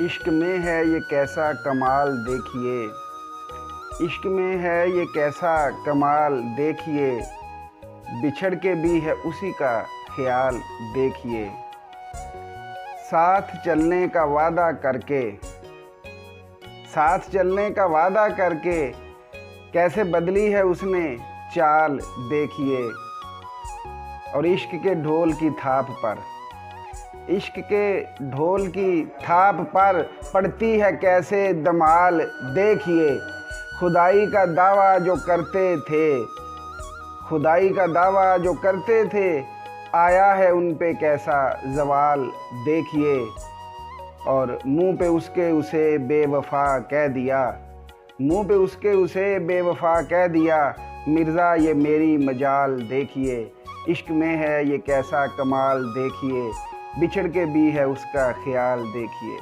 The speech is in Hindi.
इश्क में है ये कैसा कमाल देखिए, इश्क में है ये कैसा कमाल देखिए, बिछड़ के भी है उसी का ख्याल देखिए। साथ चलने का वादा करके, साथ चलने का वादा करके कैसे बदली है उसने चाल देखिए। और इश्क के ढोल की थाप पर, इश्क के ढोल की थाप पर पड़ती है कैसे धमाल देखिए। खुदाई का दावा जो करते थे, खुदाई का दावा जो करते थे, आया है उन पे कैसा ज़वाल देखिए। और मुंह पे उसके उसे बेवफा कह दिया, मुंह पे उसके उसे बेवफा कह दिया, मिर्ज़ा ये मेरी मजाल देखिए। इश्क में है ये कैसा कमाल देखिए, बिछड़ के भी है उसका ख्याल देखिए।